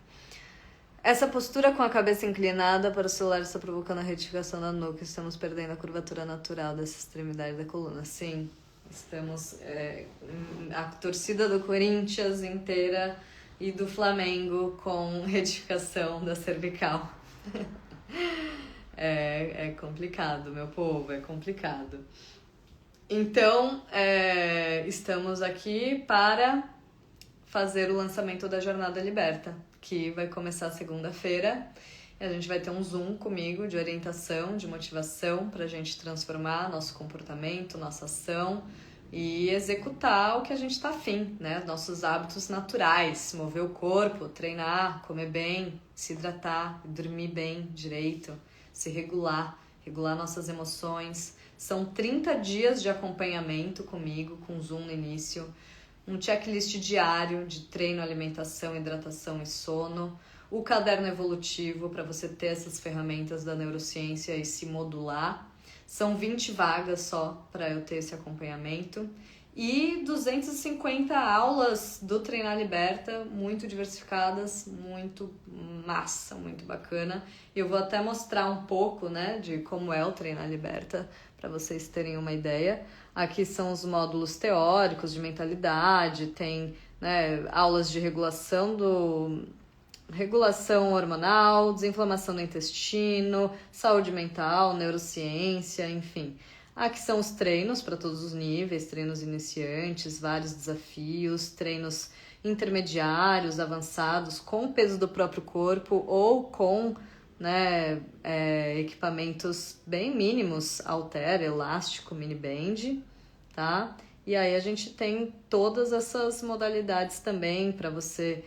Essa postura com a cabeça inclinada para o celular está provocando a retificação da nuca. Estamos perdendo a curvatura natural dessa extremidade da coluna. Sim, estamos... a torcida do Corinthians inteira e do Flamengo com retificação da cervical. É complicado, meu povo, é complicado. Então, estamos aqui para fazer o lançamento da Jornada Liberta, que vai começar segunda-feira. E a gente vai ter um Zoom comigo de orientação, de motivação, para a gente transformar nosso comportamento, nossa ação e executar o que a gente está afim, né? Nossos hábitos naturais, mover o corpo, treinar, comer bem, se hidratar, dormir bem, direito, se regular nossas emoções. São 30 dias de acompanhamento comigo, com Zoom no início, um checklist diário de treino, alimentação, hidratação e sono, o caderno evolutivo para você ter essas ferramentas da neurociência e se modular. São 20 vagas só para eu ter esse acompanhamento. E 250 aulas do Treinar Liberta, muito diversificadas, muito massa, muito bacana. Eu vou até mostrar um pouco, né, de como é o Treinar Liberta, para vocês terem uma ideia. Aqui são os módulos teóricos de mentalidade, tem, né, aulas de regulação hormonal, desinflamação do intestino, saúde mental, neurociência, enfim. Aqui são os treinos para todos os níveis, treinos iniciantes, vários desafios, treinos intermediários, avançados, com o peso do próprio corpo ou com, né, equipamentos bem mínimos, halter, elástico, mini band, tá? E aí a gente tem todas essas modalidades também para você,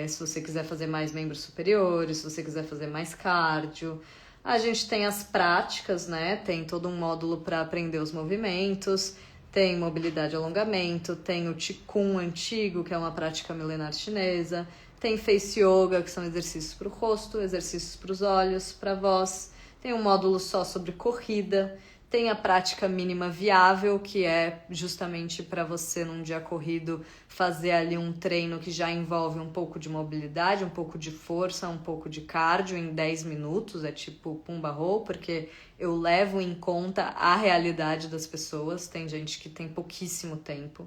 se você quiser fazer mais membros superiores, se você quiser fazer mais cardio. A gente tem as práticas, né? Tem todo um módulo para aprender os movimentos, tem mobilidade e alongamento, tem o Qigong antigo, que é uma prática milenar chinesa, tem Face Yoga, que são exercícios para o rosto, exercícios para os olhos, para a voz, tem um módulo só sobre corrida, tem a prática mínima viável, que é justamente para você, num dia corrido, fazer ali um treino que já envolve um pouco de mobilidade, um pouco de força, um pouco de cardio em 10 minutos, é tipo pumba roll, porque eu levo em conta a realidade das pessoas, tem gente que tem pouquíssimo tempo.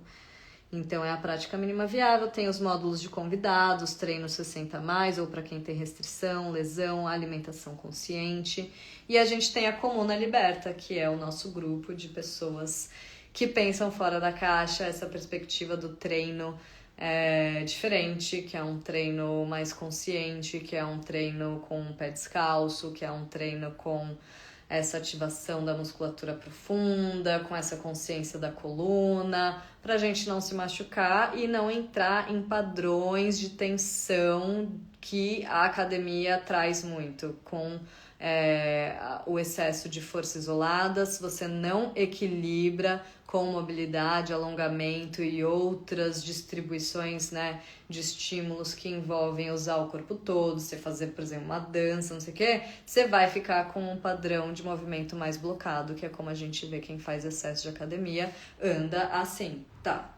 Então é a prática mínima viável, tem os módulos de convidados, treino 60 a mais, ou para quem tem restrição, lesão, alimentação consciente. E a gente tem a Comuna Liberta, que é o nosso grupo de pessoas que pensam fora da caixa, essa perspectiva do treino diferente, que é um treino mais consciente, que é um treino com pé descalço, que é um treino com essa ativação da musculatura profunda, com essa consciência da coluna, para a gente não se machucar e não entrar em padrões de tensão que a academia traz muito, com o excesso de força isolada. Se você não equilibra com mobilidade, alongamento e outras distribuições, né, de estímulos que envolvem usar o corpo todo, você fazer, por exemplo, uma dança, não sei o que, você vai ficar com um padrão de movimento mais blocado, que é como a gente vê quem faz excesso de academia, anda assim, tá.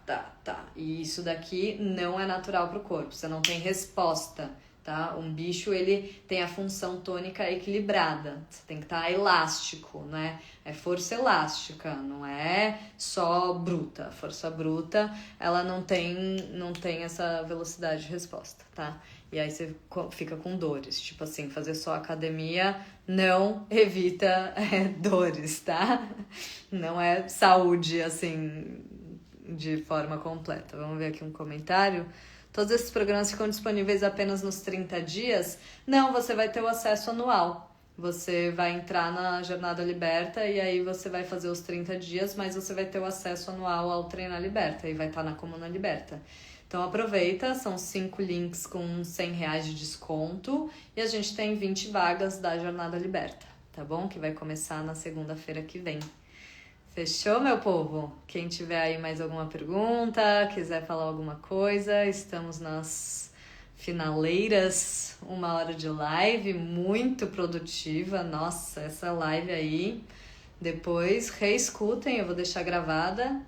E isso daqui não é natural pro corpo, você não tem resposta. Tá? Um bicho, ele tem a função tônica equilibrada, você tem que estar elástico, né? É força elástica, não é só bruta. A força bruta, ela não tem essa velocidade de resposta, tá? E aí você fica com dores, tipo assim, fazer só academia não evita dores, tá? Não é saúde, assim, de forma completa. Vamos ver aqui um comentário. Todos esses programas ficam disponíveis apenas nos 30 dias? Não, você vai ter o acesso anual. Você vai entrar na Jornada Liberta e aí você vai fazer os 30 dias, mas você vai ter o acesso anual ao Treinar Liberta e vai estar na Comuna Liberta. Então aproveita, são 5 links com R$100 de desconto e a gente tem 20 vagas da Jornada Liberta, tá bom? Que vai começar na segunda-feira que vem. Fechou, meu povo? Quem tiver aí mais alguma pergunta, quiser falar alguma coisa, estamos nas finaleiras, 1 hora de live, muito produtiva. Nossa, essa live aí, depois reescutem, eu vou deixar gravada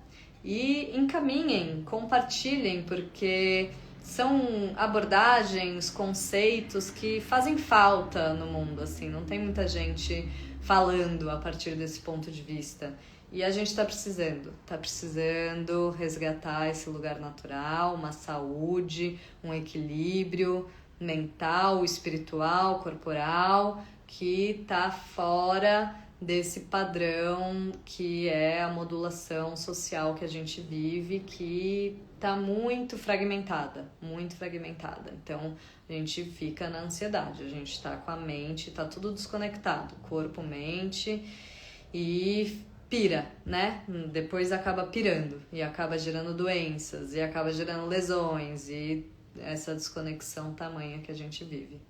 e encaminhem, compartilhem, porque são abordagens, conceitos que fazem falta no mundo, assim, não tem muita gente falando a partir desse ponto de vista. E a gente tá precisando resgatar esse lugar natural, uma saúde, um equilíbrio mental, espiritual, corporal, que tá fora desse padrão que é a modulação social que a gente vive, que tá muito fragmentada. Então, a gente fica na ansiedade, a gente tá com a mente, tá tudo desconectado, corpo, mente, e pira, né? Depois acaba pirando e acaba gerando doenças e acaba gerando lesões e essa desconexão tamanha que a gente vive,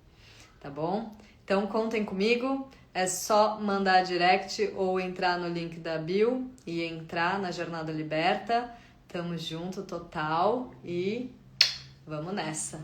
tá bom? Então contem comigo, é só mandar direct ou entrar no link da bio e entrar na Jornada Liberta. Tamo junto total e vamos nessa!